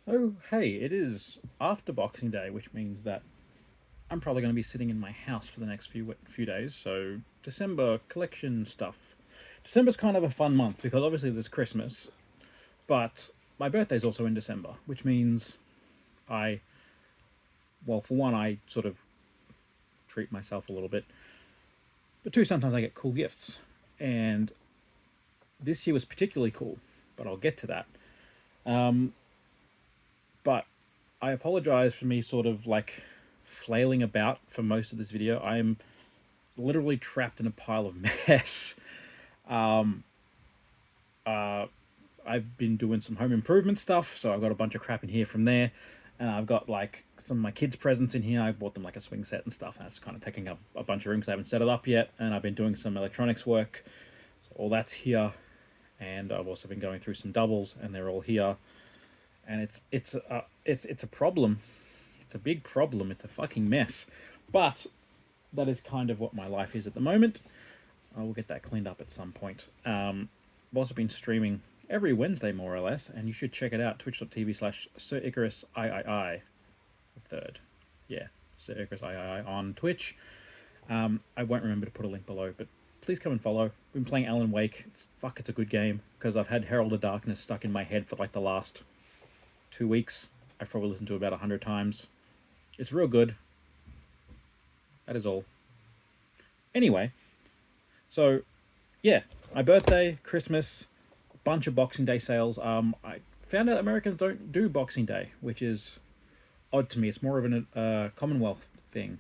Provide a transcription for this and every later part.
Oh, hey, it is after Boxing Day, which means that I'm probably going to be sitting in my house for the next few days. So December collection stuff. December's kind of a fun month because obviously there's Christmas, but my birthday's also in December, which means I, well, for one, I sort of treat myself a little bit, but two, sometimes I get cool gifts, and this year was particularly cool. But I'll get to that. Um, but I apologize for me sort of like flailing about for most of this video. I'm literally trapped in a pile of mess. Um, uh, I've been doing some home improvement stuff, so I've got a bunch of crap in here from there, and I've got like some of my kids' presents in here. I bought them like a swing set and stuff, and it's kind of taking up a bunch of room because I haven't set it up yet. And I've been doing some electronics work, so all that's here. And I've also been going through some doubles, and they're all here. And it's a problem. It's a big problem. It's a fucking mess, but that is kind of what my life is at the moment. I will get that cleaned up at some point. I've also been streaming every Wednesday, more or less, and you should check it out, twitch.tv/ Sir Icarus III, the third. Yeah, Sir Icarus III on Twitch. I won't remember to put a link below, but please come and follow. I've been playing Alan Wake. It's a good game, because I've had Herald of Darkness stuck in my head for like the last 2 weeks. I've probably listened to it about 100 times. It's real good. That is all. Anyway, so yeah, my birthday, Christmas, bunch of Boxing Day sales. I found out Americans don't do Boxing Day, which is odd to me. It's more of a Commonwealth thing.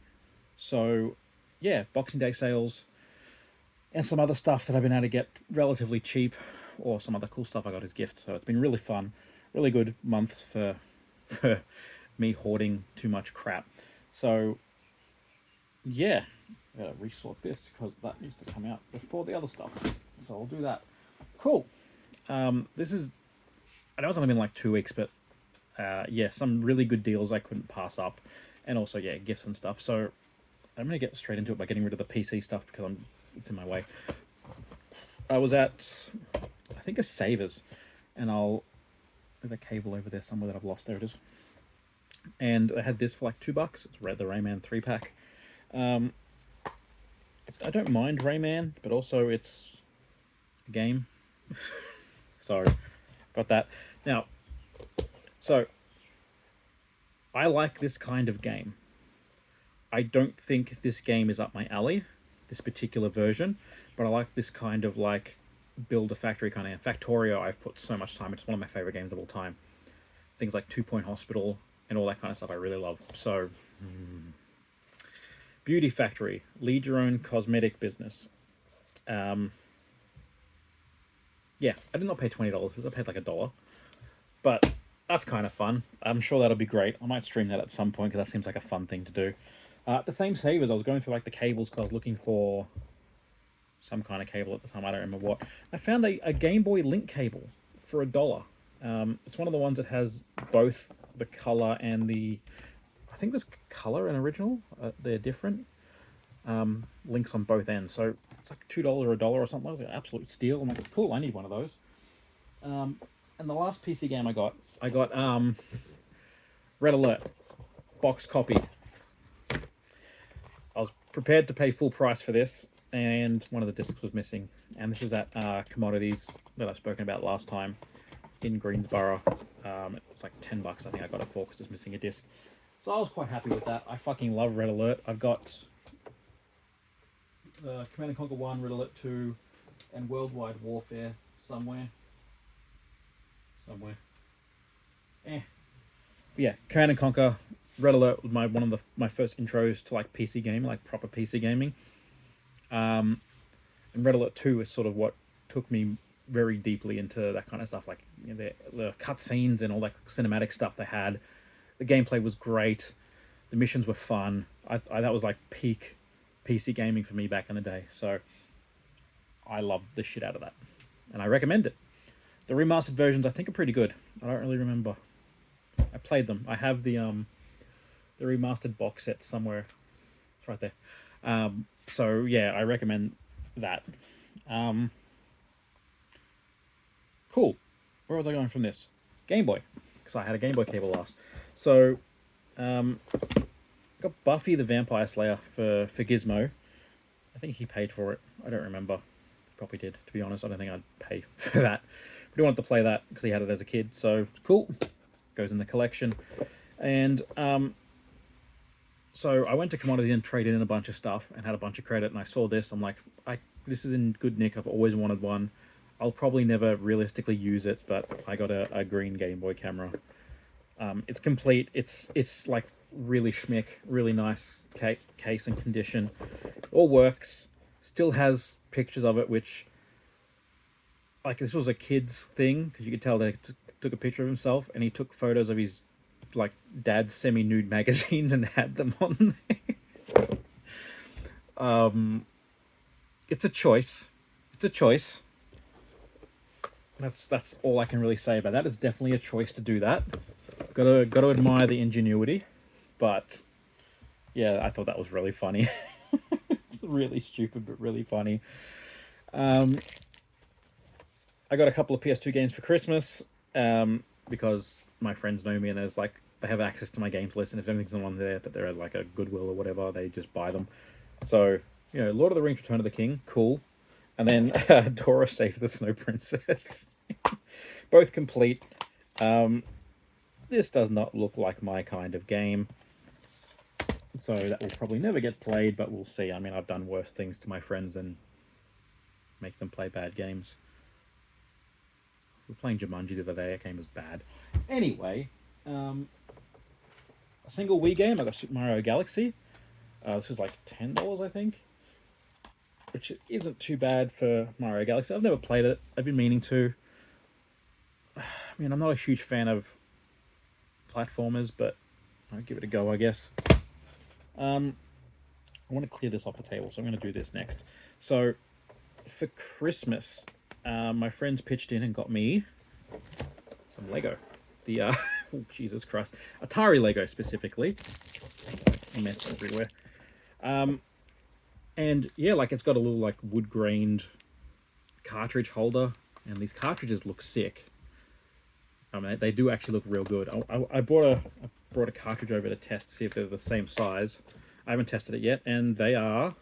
So, yeah, Boxing Day sales and some other stuff that I've been able to get relatively cheap, or some other cool stuff I got as gifts. So it's been really fun, really good month for me hoarding too much crap. So, yeah, I gotta resort this because that needs to come out before the other stuff. So I'll do that. Cool. This is, I know it's only been like 2 weeks, but yeah, some really good deals I couldn't pass up, and also yeah, gifts and stuff. So I'm gonna get straight into it by getting rid of the PC stuff because it's in my way. I was at, I think, a Savers, and there's a cable over there somewhere that I've lost. There it is. And I had this for like $2. It's the Rayman 3 pack. Um, I don't mind Rayman, but also it's a game. So got that. Now, so I like this kind of game. I don't think this game is up my alley, this particular version, but I like this kind of like build a factory kind of. Factorio, I've put so much time. It's one of my favorite games of all time. Things like Two Point Hospital and all that kind of stuff I really love. So, Beauty Factory, lead your own cosmetic business. Um, yeah, I did not pay $20. I paid like $1, but that's kind of fun. I'm sure that'll be great. I might stream that at some point because that seems like a fun thing to do. The same Savers, I was going through like the cables because I was looking for some kind of cable at the time. I don't remember what. I found a Game Boy Link cable for $1. It's one of the ones that has both the color and the. I think there's color and original. They're different. Links on both ends, so it's like $2 or $1 or something. Like that. Absolute steal. I'm like, cool. I need one of those. And the last PC game I got Red Alert box copy. I was prepared to pay full price for this, and one of the discs was missing. And this was at Commodities that I've spoken about last time in Greensboro. It was like $10, I think I got it for, because it's missing a disc. So I was quite happy with that. I fucking love Red Alert. I've got Command and Conquer 1, Red Alert 2, and Worldwide Warfare somewhere. Eh. But yeah, Command and Conquer, Red Alert was one of my first intros to like PC gaming, like proper PC gaming. And Red Alert 2 is sort of what took me very deeply into that kind of stuff, like the cutscenes and all that cinematic stuff they had. The gameplay was great. The missions were fun. That was like peak PC gaming for me back in the day. So I loved the shit out of that, and I recommend it. The remastered versions I think are pretty good. I don't really remember. I played them. I have the remastered box set somewhere. It's right there. So yeah, I recommend that. Cool. Where was I going from this? Game Boy. because I had a Game Boy cable last. So, got Buffy the Vampire Slayer for Gizmo. I think he paid for it. I don't remember. Probably did, to be honest. I don't think I'd pay for that. But he wanted to play that because he had it as a kid. So, cool. Goes in the collection. And so I went to Commodity and traded in a bunch of stuff and had a bunch of credit. And I saw this. I'm like, this is in good nick. I've always wanted one. I'll probably never realistically use it, but I got a green Game Boy camera. It's complete. It's like really schmick, really nice case and condition. All works. Still has pictures of it, which, like, this was a kid's thing because you could tell that he took a picture of himself and he took photos of his like dad's semi-nude magazines and had them on there. It's a choice. It's a choice. That's all I can really say about that. It's definitely a choice to do that. Got to admire the ingenuity, but yeah, I thought that was really funny. It's really stupid, but really funny. I got a couple of PS2 games for Christmas because my friends know me and there's like they have access to my games list, and if anything's on there that they're at like a Goodwill or whatever, they just buy them. So, you know, Lord of the Rings: Return of the King, cool, and then Dora Save the Snow Princess, both complete. This does not look like my kind of game, so that will probably never get played, but we'll see. I mean, I've done worse things to my friends than make them play bad games. We were playing Jumanji the other day. That game was bad. Anyway, a single Wii game. I got Super Mario Galaxy. This was like $10, I think, which isn't too bad for Mario Galaxy. I've never played it. I've been meaning to. I mean, I'm not a huge fan of platformers, but I'll give it a go, I guess. I want to clear this off the table, so I'm going to do this next. So, for Christmas, my friends pitched in and got me some Lego. The oh, Jesus Christ, Atari Lego specifically. Mess everywhere. And yeah, like it's got a little like wood grained cartridge holder, and these cartridges look sick. I mean, they do actually look real good. I brought a cartridge over to test to see if they're the same size. I haven't tested it yet, and they are.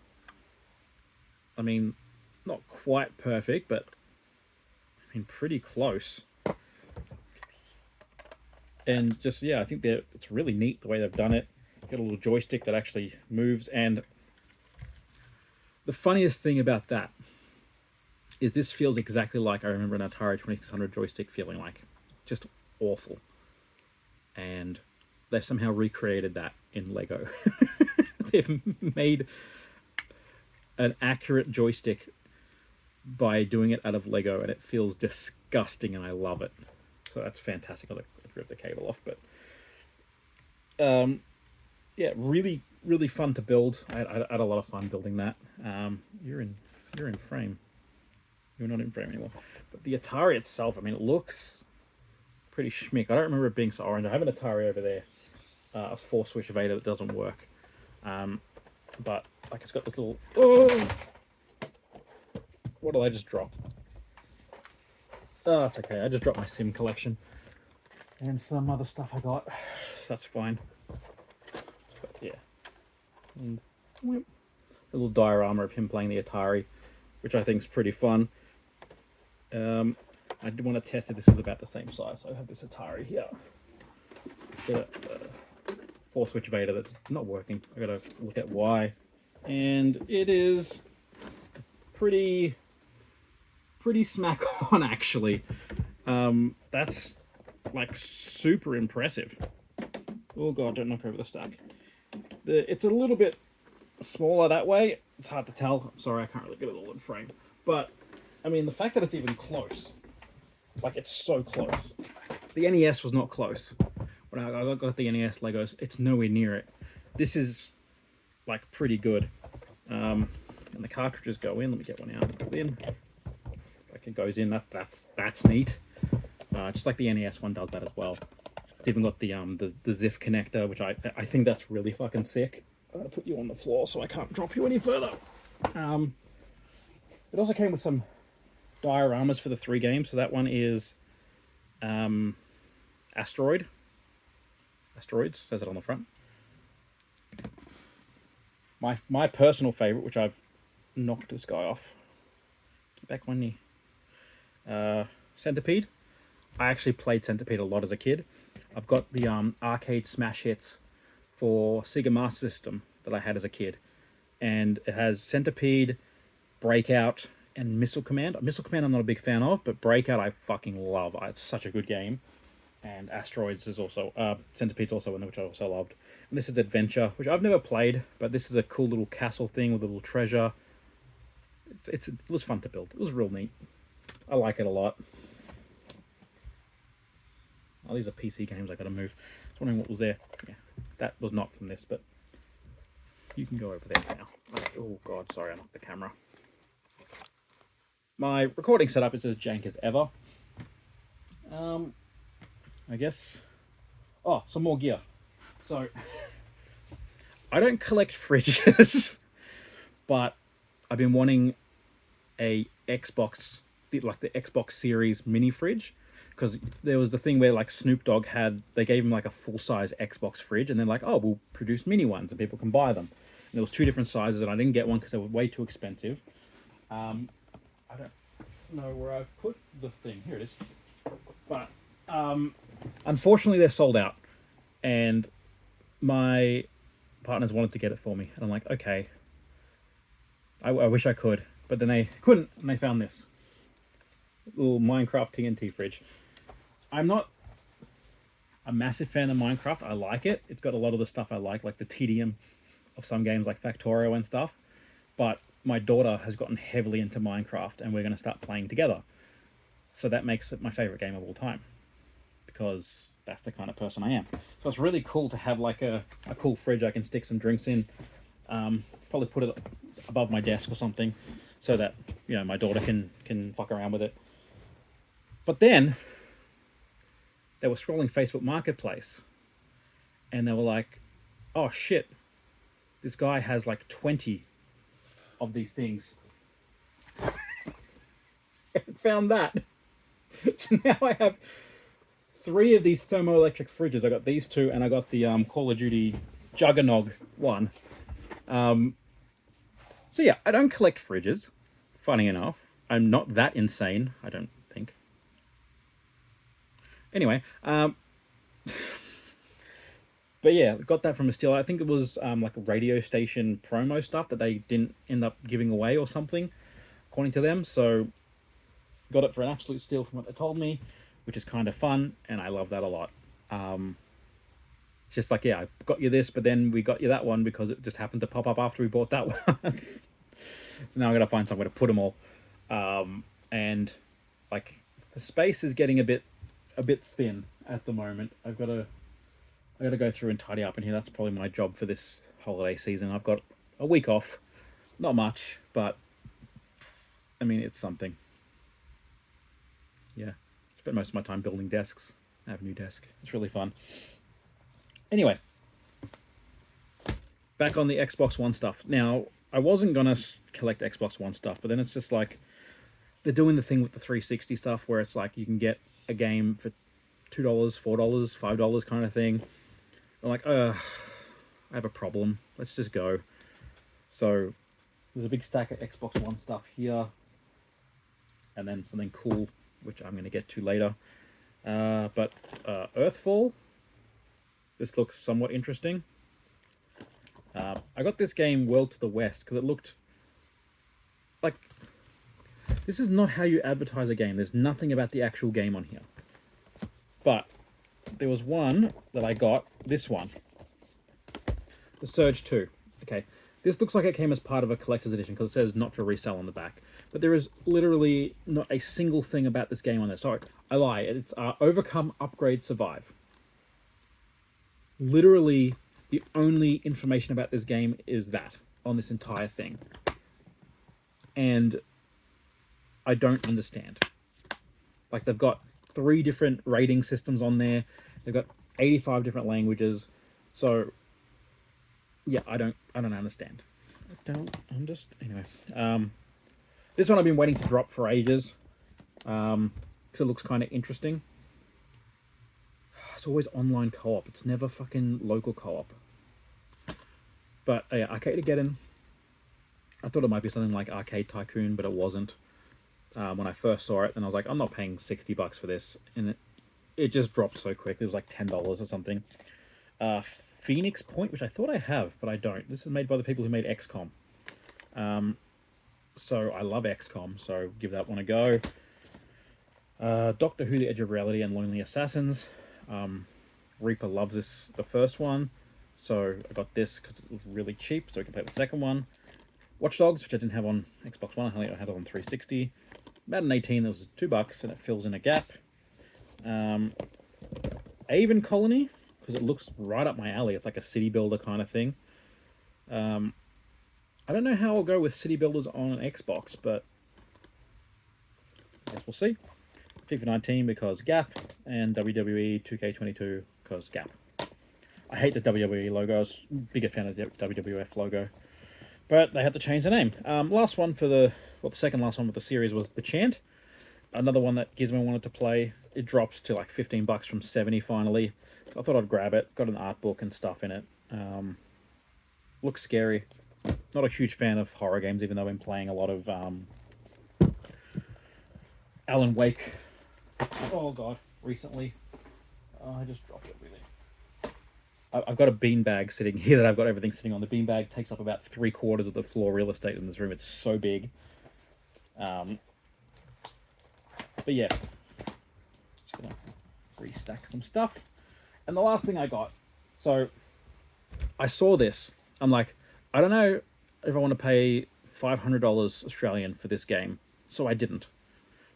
I mean, not quite perfect, but I mean pretty close. And just yeah, I think it's really neat the way they've done it. Got a little joystick that actually moves, and the funniest thing about that is this feels exactly like I remember an Atari 2600 joystick feeling like. Just awful. And they've somehow recreated that in Lego. They've made an accurate joystick by doing it out of Lego, and it feels disgusting, and I love it. So that's fantastic. I'll rip the cable off, but yeah, really, really fun to build. I had a lot of fun building that. You're in frame. You're not in frame anymore. But the Atari itself, I mean, it looks pretty schmick. I don't remember it being so orange. I have an Atari over there. A 4-switch Vader that doesn't work. But like it's got this little. Oh, what did I just drop? Oh, it's okay. I just dropped my Sim collection and some other stuff I got. That's fine. But yeah, and a little diorama of him playing the Atari, which I think is pretty fun. I did want to test if this was about the same size. So I have this Atari here. The 4-switch Vader that's not working. I gotta look at why. And it is pretty smack on, actually. That's like super impressive. Oh god, don't knock over the stack. It's a little bit smaller that way. It's hard to tell. Sorry, I can't really get it all in frame. But I mean, the fact that it's even close, like it's so close. The NES was not close. When I got the NES Legos, it's nowhere near it. This is like pretty good. And the cartridges go in. Let me get one out and put it in. Like it goes in. That's neat. Just like the NES one does that as well. It's even got the ZIF connector, which I think that's really fucking sick. I'm gonna put you on the floor so I can't drop you any further. It also came with some dioramas for the 3 games. So that one is Asteroids, says it on the front. My personal favorite, which I've knocked this guy off. Get back one knee. Centipede. I actually played Centipede a lot as a kid. I've got the arcade smash hits for Sega Master System that I had as a kid, and it has Centipede, Breakout, and Missile Command. Missile Command I'm not a big fan of, but Breakout I fucking love. It's such a good game. And Asteroids is also Centipede's also one which I also loved. And this is Adventure, which I've never played, but this is a cool little castle thing with a little treasure. It was fun to build. It was real neat. I like it a lot. Oh, these are PC games I gotta move. I was wondering what was there. Yeah, that was not from this, but you can go over there now. Oh god, sorry, I knocked the camera. My recording setup is as jank as ever. I guess. Oh, some more gear. So, I don't collect fridges, but I've been wanting a Xbox, like the Xbox Series mini fridge, because there was the thing where like Snoop Dogg they gave him like a full-size Xbox fridge, and then like, oh, we'll produce mini ones and people can buy them. And there was 2 different sizes, and I didn't get one because they were way too expensive. I don't know where I've put the thing. Here it is. But unfortunately, they're sold out, and my partners wanted to get it for me, and I'm like, okay, I wish I could, but then they couldn't, and they found this little Minecraft TNT fridge. I'm not a massive fan of Minecraft. I like it. It's got a lot of the stuff I like the tedium of some games like Factorio and stuff, but my daughter has gotten heavily into Minecraft, and we're going to start playing together. So that makes it my favorite game of all time, because that's the kind of person I am. So it's really cool to have like a cool fridge I can stick some drinks in. Probably put it above my desk or something, so that, you know, my daughter can fuck around with it. But then they were scrolling Facebook Marketplace, and they were like, oh shit, this guy has like 20 of these things. I found that. So now I have 3 of these thermoelectric fridges. I got these 2, and I got the Call of Duty Juggernog one. So yeah, I don't collect fridges, funny enough. I'm not that insane, I don't think. Anyway, but yeah, got that from a steal. I think it was like a radio station promo stuff that they didn't end up giving away or something, according to them. So got it for an absolute steal from what they told me, which is kind of fun, and I love that a lot. It's just like, yeah, I got you this, but then we got you that one because it just happened to pop up after we bought that one. So now I gotta find somewhere to put them all. And like the space is getting a bit thin at the moment. I gotta go through and tidy up in here. That's probably my job for this holiday season. I've got a week off, not much, but I mean, it's something. Yeah, spent most of my time building desks. I have a new desk. It's really fun. Anyway, back on the Xbox One stuff. Now, I wasn't gonna collect Xbox One stuff, but then it's just like they're doing the thing with the 360 stuff where it's like you can get a game for $2, $4, $5 kind of thing. I'm like, I have a problem. Let's just go. So there's a big stack of Xbox One stuff here, and then something cool, which I'm going to get to later. But Earthfall, this looks somewhat interesting. I got this game World to the West because it looked like, this is not how you advertise a game. There's nothing about the actual game on here. But there was one that I got, this one, The Surge 2. Okay, this looks like it came as part of a collector's edition because it says not for resale on the back. But there is literally not a single thing about this game on there. Sorry, I lie. It's Overcome, Upgrade, Survive. Literally, the only information about this game is that on this entire thing. And I don't understand. Like, they've got 3 different rating systems on there. They've got 85 different languages. So, yeah, I don't understand. Anyway, this one I've been waiting to drop for ages, because it looks kind of interesting. it's always online co-op. It's never fucking local co-op. But yeah, Arcade Armageddon. I thought it might be something like Arcade Tycoon, but it wasn't. When I first saw it, and I was like, I'm not paying $60 for this, and it just dropped so quickly. It was like $10 or something. Phoenix Point, which I thought I have, but I don't. This is made by the people who made XCOM. So I love XCOM, so give that one a go. Doctor Who: The Edge of Reality and Lonely Assassins. Reaper loves this, the first one, so I got this because it was really cheap, so I could play the second one. Watch Dogs, which I didn't have on Xbox One, I had it on 360. Madden 18, that was $2, and it fills in a gap. Aven Colony, because it looks right up my alley. It's like a city builder kind of thing. I don't know how I'll go with city builders on an Xbox, but I guess we'll see. FIFA 19 because Gap, and WWE 2K22 because Gap. I hate the WWE logo. I was a bigger fan of the WWF logo, but they had to change the name. Last one for the second last one with the series was The Chant. Another one that Gizmo wanted to play. It dropped to like $15 from 70 finally. So I thought I'd grab it. Got an art book and stuff in it. Looks scary. Not a huge fan of horror games, even though I've been playing a lot of Alan Wake. Oh god, recently. Oh, I just dropped everything. I've got a beanbag sitting here that I've got everything sitting on. The beanbag takes up about 3/4 of the floor real estate in this room. It's so big. But yeah, just gonna restack some stuff. And the last thing I got, so I saw this. I'm like, I don't know if I want to pay $500 Australian for this game, so I didn't.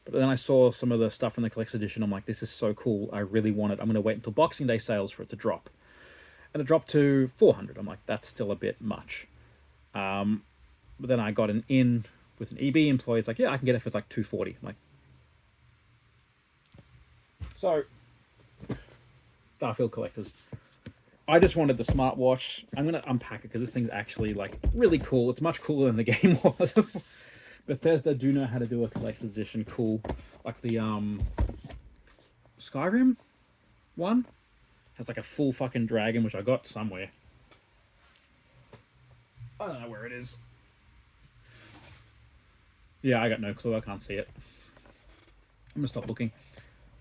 But then I saw some of the stuff in the collector's edition. I'm like, this is so cool. I really want it. I'm going to wait until Boxing Day sales for it to drop. And it dropped to 400. I'm like, that's still a bit much. But then I got an in with an EB employee. It's like, yeah, I can get it for like 240. I'm like, so Starfield collectors. I just wanted the smartwatch. I'm going to unpack it because this thing's actually like really cool. It's much cooler than the game was. Bethesda do know how to do a collector's edition cool. Like the Skyrim one has like a full fucking dragon, which I got somewhere. I don't know where it is. Yeah, I got no clue. I can't see it. I'm gonna stop looking.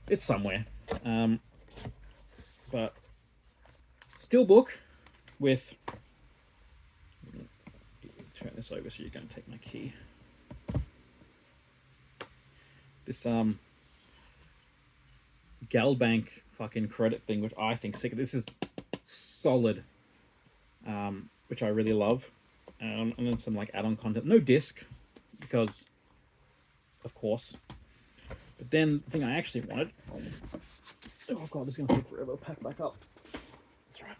It's somewhere. But steelbook with, turn this over so you can take my key. This Galbank fucking credit thing, which I think sick. This is solid, which I really love, and then some like add-on content. No disc, because of course. But then the thing I actually wanted. Oh god, this is gonna take forever to pack back up. That's right.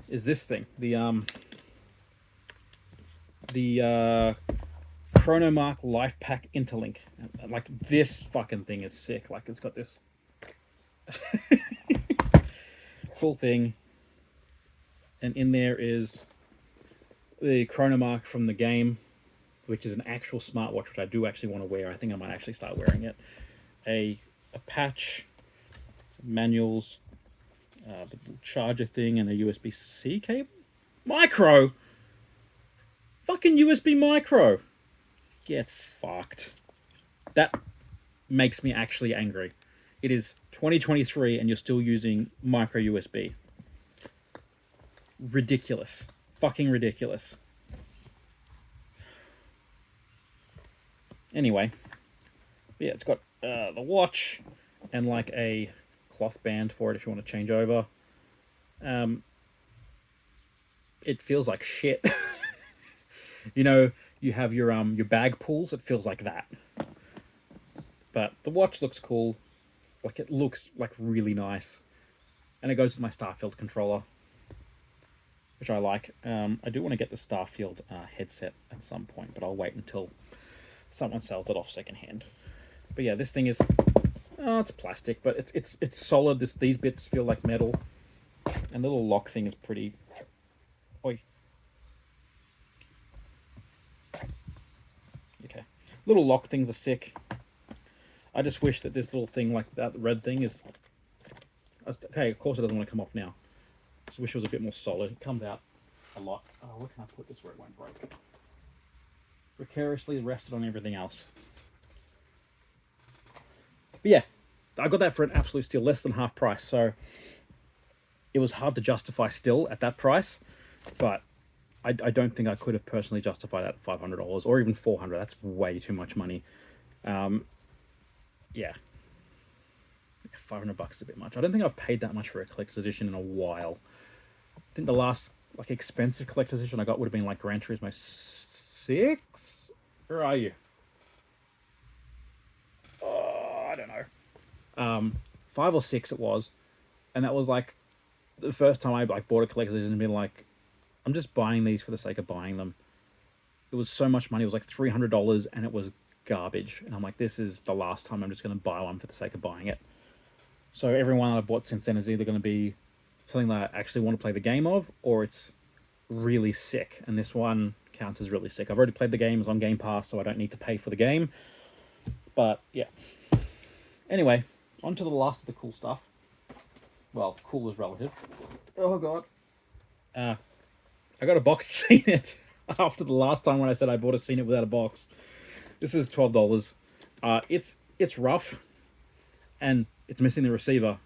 Is this thing the Chronomark Life Pack Interlink? Like, this fucking thing is sick. Like, it's got this cool thing, and in there is the Chronomark from the game, which is an actual smartwatch, which I do actually want to wear. I think I might actually start wearing it. A patch, some manuals, the charger thing, and a USB-C cable. Micro! Fucking USB micro! Get fucked. That makes me actually angry. It is 2023 and you're still using micro USB. Ridiculous. Fucking ridiculous. Anyway. Yeah, it's got the watch and like a cloth band for it if you want to change over. It feels like shit. You know, you have your bag pulls, it feels like that. But the watch looks cool. Like, it looks like really nice. And it goes with my Starfield controller, which I like. I do want to get the Starfield headset at some point, but I'll wait until someone sells it off secondhand. But yeah, this thing is, oh, it's plastic, but it's solid. These bits feel like metal, and the little lock thing is pretty Oi. Okay. Little lock things are sick. I just wish that this little thing like that, the red thing is... Okay, of course it doesn't want to come off now. Just wish it was a bit more solid. It comes out a lot. Oh, where can I put this where it won't break? Precariously rested on everything else. But yeah, I got that for an absolute steal, less than half price. So it was hard to justify still at that price, but I don't think I could have personally justified that at $500 or even $400. That's way too much money. Yeah, $500 is a bit much. I don't think I've paid that much for a collector's edition in a while. I think the last like expensive collector's edition I got would have been like Gran Turismo 6. Where are you? Oh, I don't know. 5 or 6 it was, and that was like the first time I like bought a collector's edition and been like, I'm just buying these for the sake of buying them. It was so much money. It was like $300, and it was garbage. And I'm like, this is the last time I'm just going to buy one for the sake of buying it. So every one I've bought since then is either going to be something that I actually want to play the game of, or it's really sick. And this one counts as really sick. I've already played the games on Game Pass, so I don't need to pay for the game. But yeah. Anyway, on to the last of the cool stuff. Well, cool is relative. Oh god. I got a box to Scene It after the last time when I said I bought a Scene It without a box. This is $12. It's rough, and it's missing the receiver.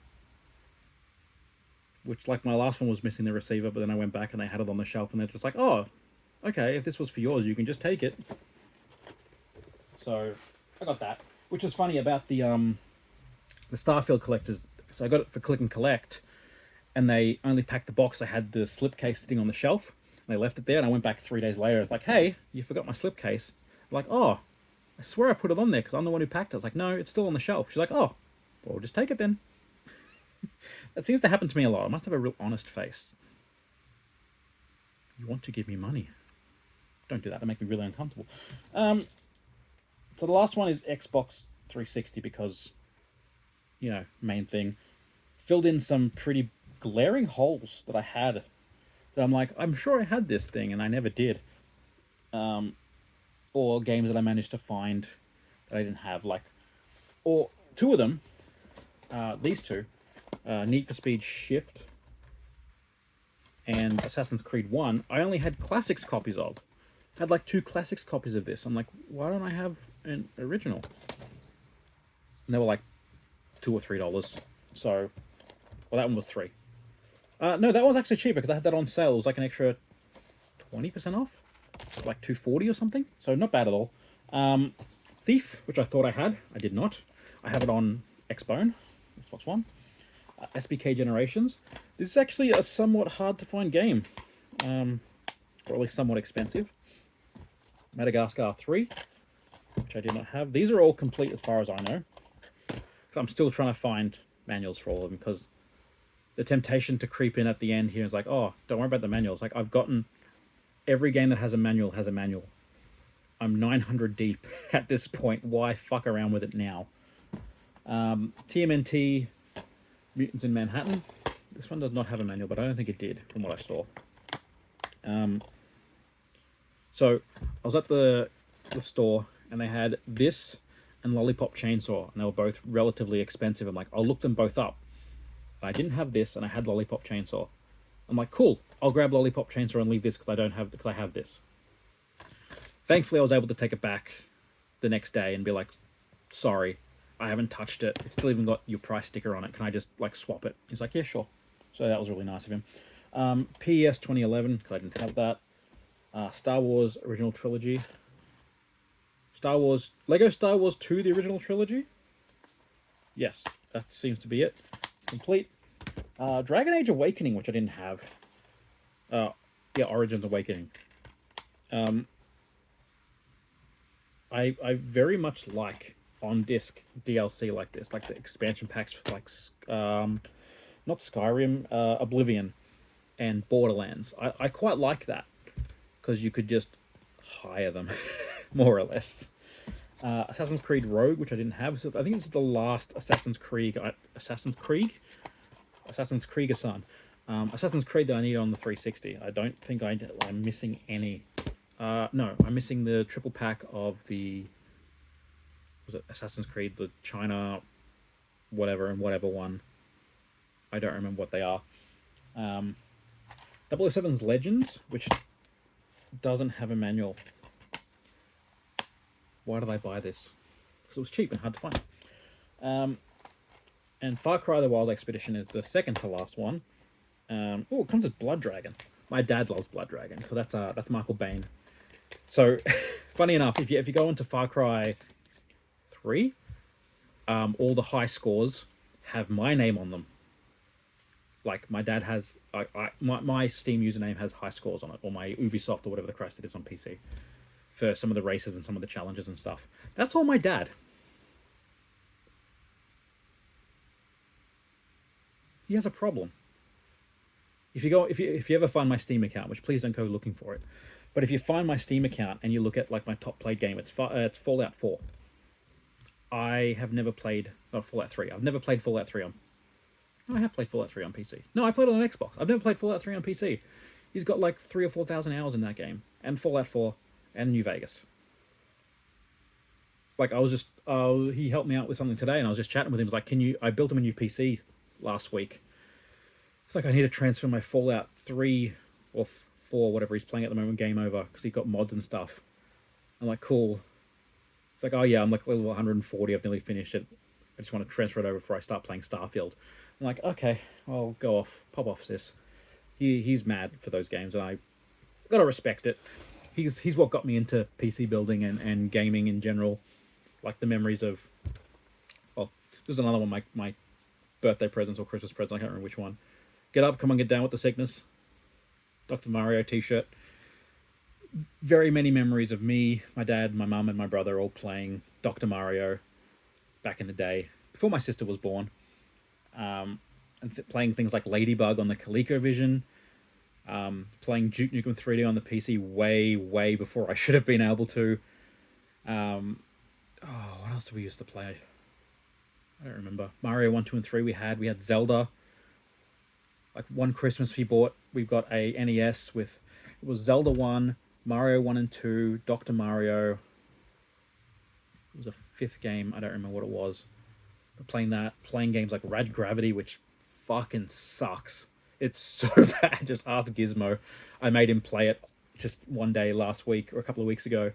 Which, like, my last one was missing the receiver, but then I went back and they had it on the shelf, and they're just like, oh, okay, if this was for yours, you can just take it. So I got that, which is funny about the Starfield collectors. So I got it for Click and Collect, and they only packed the box. I had the slipcase sitting on the shelf, and they left it there, and I went back 3 days later. It's like, hey, you forgot my slipcase. I'm like, oh, I swear I put it on there because I'm the one who packed it. I was like, no, it's still on the shelf. She's like, oh, well, just take it then. That seems to happen to me a lot. I must have a real honest face. You want to give me money? Don't do that. That makes me really uncomfortable. So the last one is Xbox 360 because, you know, main thing. Filled in some pretty glaring holes that I had. That I'm like, I'm sure I had this thing and I never did. Or games that I managed to find that I didn't have. Like, or two of them, these two, Need for Speed Shift and Assassin's Creed 1, I only had classics copies of. I had like 2 classics copies of this. I'm like, why don't I have an original? And they were like $2 or $3. So, well, that one was 3. No, that was actually cheaper because I had that on sale. It was like an extra 20% off, like $2.40 or something. So not bad at all. Thief, which I thought I had, I did not. I have it on Xbone, Xbox One. SBK Generations. This is actually a somewhat hard to find game, or at least somewhat expensive. Madagascar 3, which I did not have. These are all complete as far as I know. So I'm still trying to find manuals for all of them because the temptation to creep in at the end here is like, oh, don't worry about the manuals. Like, I've gotten every game that has a manual has a manual. I'm 900 deep at this point. Why fuck around with it now? TMNT Mutants in Manhattan. This one does not have a manual, but I don't think it did from what I saw. So I was at the store and they had this and Lollipop Chainsaw, and they were both relatively expensive. I'm like, I'll look them both up. I didn't have this, and I had Lollipop Chainsaw. I'm like, cool, I'll grab Lollipop Chainsaw and leave this because I have this. Thankfully, I was able to take it back the next day and be like, sorry, I haven't touched it. It's still even got your price sticker on it. Can I just like swap it? He's like, yeah, sure. So that was really nice of him. PES 2011, because I didn't have that. Star Wars Original Trilogy. Lego Star Wars 2, the original trilogy. Yes, that seems to be it. Complete. Dragon Age Awakening, which I didn't have. Yeah, Origins Awakening. I very much like on-disc DLC like this, like the expansion packs with like, not Skyrim, Oblivion, and Borderlands. I quite like that, because you could just hire them, more or less. Assassin's Creed Rogue, which I didn't have. So I think it's the last Assassin's Creed. Assassin's Krieger son. Assassin's Creed that I need on the 360. I don't think I'm missing any. No, I'm missing the triple pack of the, was it Assassin's Creed, the China, whatever and whatever one. I don't remember what they are. 007's Legends, which doesn't have a manual. Why did I buy this? Because it was cheap and hard to find. And Far Cry: The Wild Expedition is the second to last one. It comes with Blood Dragon. My dad loves Blood Dragon, so that's Michael Bain. So, funny enough, if you go into Far Cry 3, all the high scores have my name on them. Like my dad has, my Steam username has high scores on it, or my Ubisoft or whatever the Christ it is on PC, for some of the races and some of the challenges and stuff. That's all my dad. He has a problem. If you ever find my Steam account, which please don't go looking for it, but if you find my Steam account and you look at like my top played game, it's Fallout 4. I have never played Fallout 3. I've never played Fallout 3 on. No, I have played Fallout 3 on PC. No, I played it on Xbox. I've never played Fallout 3 on PC. He's got like 3 or 4,000 hours in that game, and Fallout 4, and New Vegas. Like I was just, he helped me out with something today, and I was just chatting with him. He was like, I built him a new PC last week. It's like I need to transfer my Fallout 3 or 4, whatever he's playing at the moment, game over, because he got mods and stuff. I'm like, cool. It's like, oh yeah, I'm like level 140. I've nearly finished it. I just want to transfer it over before I start playing Starfield. I'm like, okay, I'll go off, pop off this. He's mad for those games, and I gotta respect it. He's what got me into PC building and gaming in general. Like the memories of, well, there's another one, my birthday presents or Christmas presents, I can't remember which one. Get up, come on, get down with the sickness. Dr. Mario t-shirt. Very many memories of me, my dad, my mum, and my brother all playing Dr. Mario back in the day, before my sister was born. And playing things like Ladybug on the ColecoVision. Playing Duke Nukem 3D on the PC way before I should have been able to. What else did we used to play? I don't remember. Mario 1, 2, and 3 we had Zelda. Like one Christmas we got a NES with, it was Zelda 1, Mario 1 and 2, Dr. Mario. It was a fifth game, I don't remember what it was. But playing games like Rad Gravity, which fucking sucks. It's so bad. Just ask Gizmo. I made him play it just one day last week or a couple of weeks ago,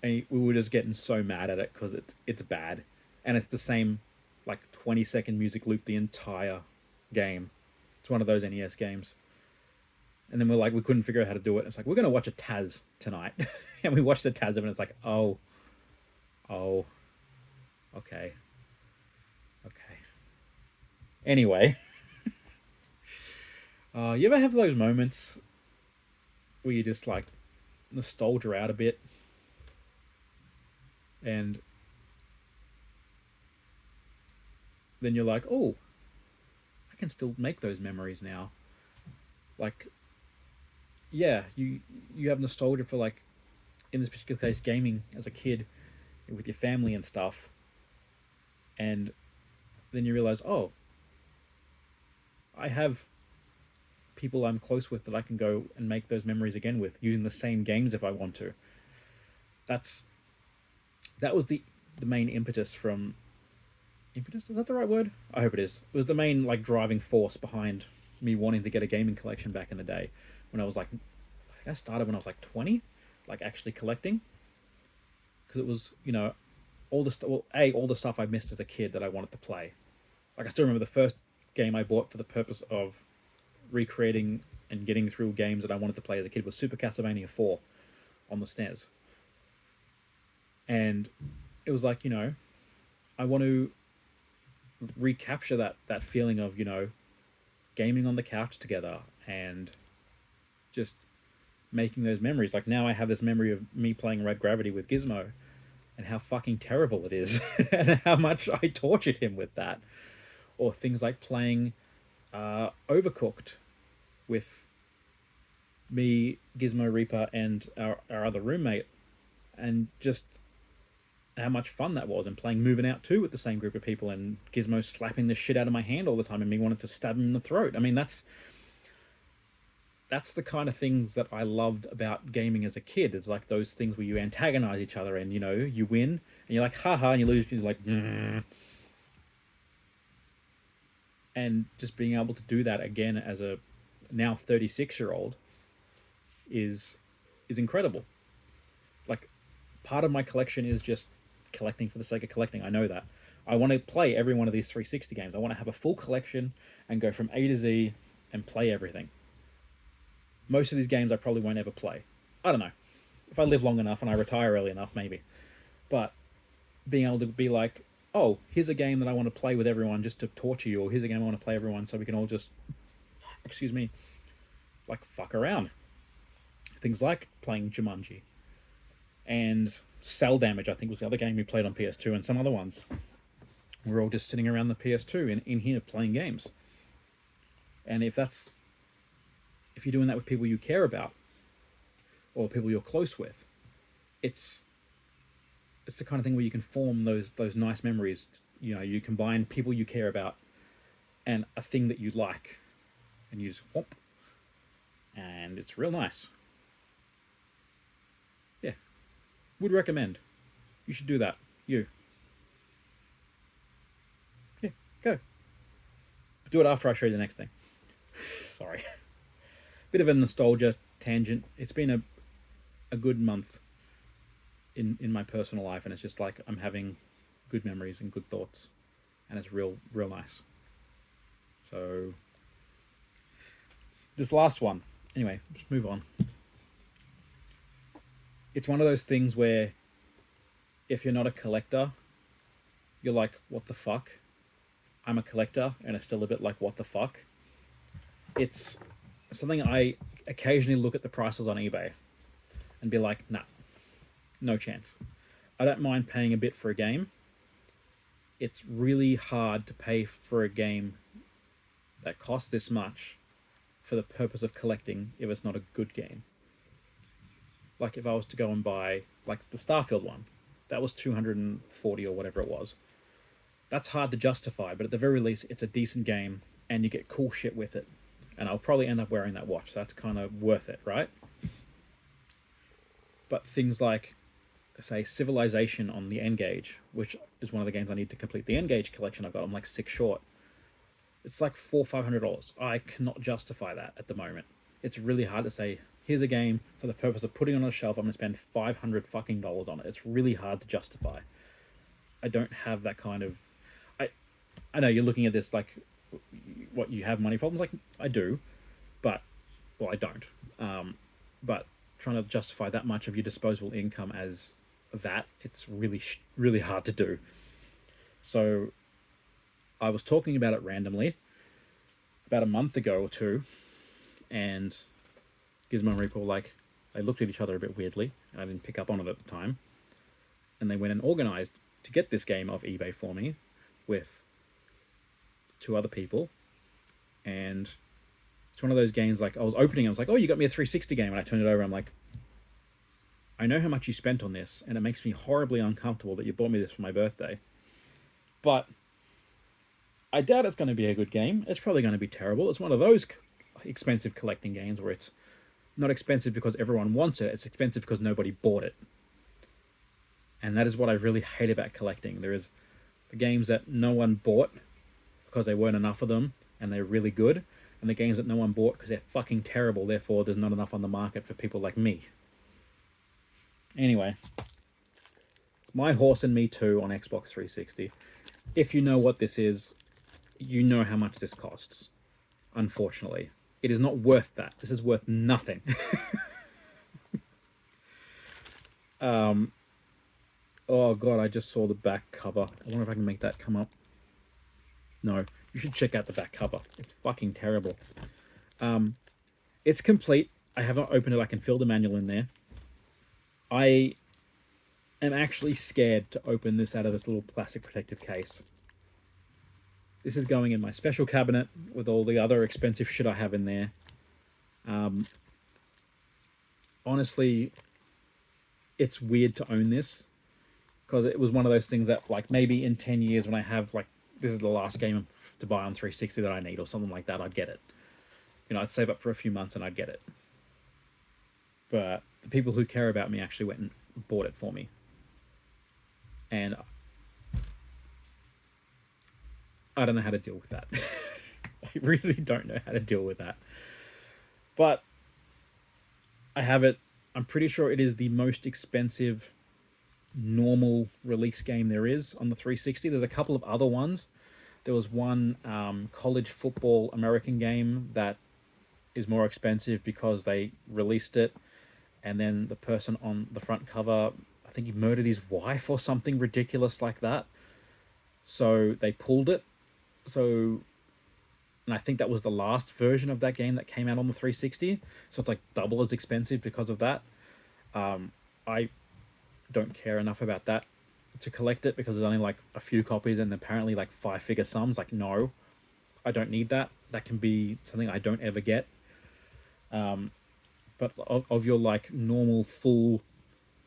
and we were just getting so mad at it because it's bad, and it's the same like 20-second music loop the entire game. It's one of those NES games. And then we couldn't figure out how to do it. It's like, we're gonna watch a Taz tonight, and we watched the Taz and it's like, oh, okay. Anyway. You ever have those moments where you just like nostalgia out a bit, and then you're like, oh, I can still make those memories now. Like, yeah, you have nostalgia for, like, in this particular case, gaming as a kid with your family and stuff, and then you realize, oh, I have people I'm close with that I can go and make those memories again with, using the same games if I want to. That was the main impetus from... Impetus? Is that the right word? I hope it is. It was the main, like, driving force behind me wanting to get a gaming collection back in the day. When I was like... I think I started when I was like 20, like, actually collecting. Because it was, all the stuff I missed as a kid that I wanted to play. Like, I still remember the first game I bought for the purpose of recreating and getting through games that I wanted to play as a kid was Super Castlevania 4 on the SNES. And it was like, I want to recapture that feeling of, gaming on the couch together and just making those memories. Like, now I have this memory of me playing Red Gravity with Gizmo and how fucking terrible it is and how much I tortured him with that. Or things like playing Overcooked with me, Gizmo Reaper, and our other roommate, and just how much fun that was, and playing Moving Out 2 with the same group of people, and Gizmo slapping the shit out of my hand all the time and me wanting to stab him in the throat. I mean, that's that's the kind of things that I loved about gaming as a kid. It's like those things where you antagonize each other and, you win and you're like, haha, and you lose, you're like, "Mm." And just being able to do that again as a now 36-year-old is incredible. Like, part of my collection is just collecting for the sake of collecting. I know that. I want to play every one of these 360 games. I want to have a full collection and go from A to Z and play everything. Most of these games I probably won't ever play. I don't know. If I live long enough and I retire early enough, maybe. But being able to be like, oh, here's a game that I want to play with everyone just to torture you, or here's a game I want to play everyone so we can all just, excuse me, like fuck around. Things like playing Jumanji and Cell Damage, I think was the other game we played on PS2, and some other ones. We're all just sitting around the PS2 in here playing games. And if you're doing that with people you care about or people you're close with, it's the kind of thing where you can form those nice memories. You combine people you care about and a thing that you like, and you just whomp, and it's real nice. Yeah, would recommend. You should do that. Yeah, go. Do it after I show you the next thing. Sorry. Bit of a nostalgia tangent. It's been a good month in my personal life, and it's just like I'm having good memories and good thoughts, and it's real nice. So this last one, anyway, just move on. It's one of those things where if you're not a collector, you're like, what the fuck? I'm a collector, and it's still a bit like, what the fuck? It's something I occasionally look at the prices on eBay and be like, nah, no chance. I don't mind paying a bit for a game. It's really hard to pay for a game that costs this much for the purpose of collecting if it's not a good game. Like if I was to go and buy like the Starfield one, that was 240 or whatever it was. That's hard to justify, but at the very least it's a decent game and you get cool shit with it. And I'll probably end up wearing that watch, so that's kind of worth it, right? But things like, say, Civilization on the N-Gage, which is one of the games I need to complete the N-Gage collection I've got, I'm like 6 short. It's like $400-500. I cannot justify that at the moment. It's really hard to say, here's a game for the purpose of putting it on a shelf, I'm going to spend $500 fucking on it. It's really hard to justify. I don't have that kind of... I know you're looking at this like, what, you have money problems? Like, I do, but... Well, I don't. But trying to justify that much of your disposable income as that, it's really hard to do. So I was talking about it randomly about a month ago or two, and Gizmo and Reaper were like, they looked at each other a bit weirdly. I didn't pick up on it at the time, and they went and organized to get this game off eBay for me with 2 other people. And it's one of those games, like, I was opening, I was like, oh, you got me a 360 game, and I turned it over, I'm like, I know how much you spent on this, and it makes me horribly uncomfortable that you bought me this for my birthday. But I doubt it's going to be a good game. It's probably going to be terrible. It's one of those expensive collecting games where it's not expensive because everyone wants it, it's expensive because nobody bought it. And that is what I really hate about collecting. There is the games that no one bought because there weren't enough of them, and they're really good, and the games that no one bought because they're fucking terrible, therefore there's not enough on the market for people like me. Anyway, My Horse and Me 2 on Xbox 360. If you know what this is, you know how much this costs. Unfortunately, it is not worth that. This is worth nothing. Oh god, I just saw the back cover. I wonder if I can make that come up. No, you should check out the back cover. It's fucking terrible. It's complete. I have not opened it. I can feel the manual in there. I am actually scared to open this out of this little plastic protective case. This is going in my special cabinet with all the other expensive shit I have in there. Honestly, it's weird to own this, because it was one of those things that, like, maybe in 10 years when I have, like, this is the last game to buy on 360 that I need or something like that, I'd get it. I'd save up for a few months and I'd get it. But the people who care about me actually went and bought it for me. And I don't know how to deal with that. I really don't know how to deal with that. But I have it. I'm pretty sure it is the most expensive normal release game there is on the 360. There's a couple of other ones. There was one college football American game that is more expensive because they released it, and then the person on the front cover, I think he murdered his wife or something ridiculous like that. So they pulled it. So, and I think that was the last version of that game that came out on the 360. So it's like double as expensive because of that. I don't care enough about that to collect it because there's only like a few copies and apparently like 5-figure sums. Like, no, I don't need that. That can be something I don't ever get. But of your like normal full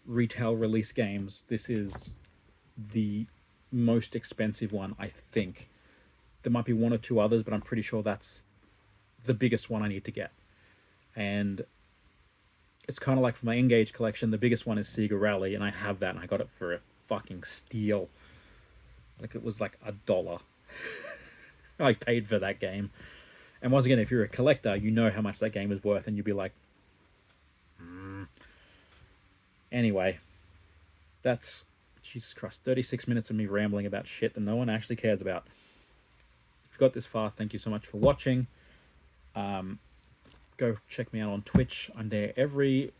retail release games, this is the most expensive one, I think. There might be one or two others, but I'm pretty sure that's the biggest one I need to get. And it's kind of like for my Engage collection, the biggest one is Sega Rally, and I have that, and I got it for a fucking steal. Like, it was like $1. I paid for that game. And once again, if you're a collector, you know how much that game is worth, and you'd be like, Anyway, that's, Jesus Christ, 36 minutes of me rambling about shit that no one actually cares about. If you got this far, thank you so much for watching. Go check me out on Twitch. I'm there every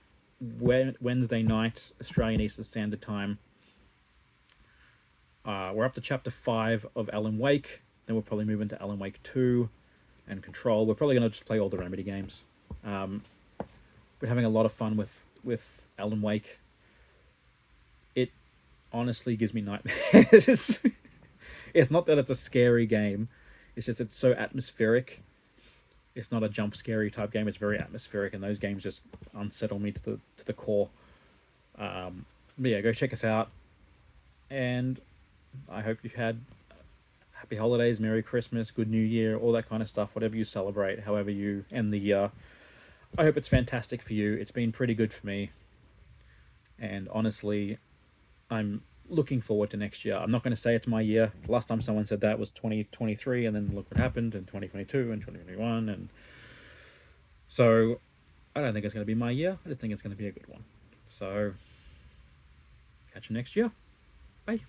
Wednesday night, Australian Eastern Standard Time. We're up to Chapter 5 of Alan Wake. Then we'll probably move into Alan Wake 2 and Control. We're probably going to just play all the Remedy games. We're having a lot of fun with Alan Wake. It honestly gives me nightmares. It's not that it's a scary game. It's just it's so atmospheric. It's not a jump scary type game. It's very atmospheric, and those games just unsettle me to the core. But yeah, go check us out. And I hope you've had happy holidays, Merry Christmas, Good New Year, all that kind of stuff. Whatever you celebrate, however you end the year. I hope it's fantastic for you. It's been pretty good for me. And honestly, I'm looking forward to next year. I'm not going to say it's my year. Last time someone said that was 2023, and then look what happened in 2022 and 2021. And so I don't think it's going to be my year. I just think it's going to be a good one. So catch you next year. Bye.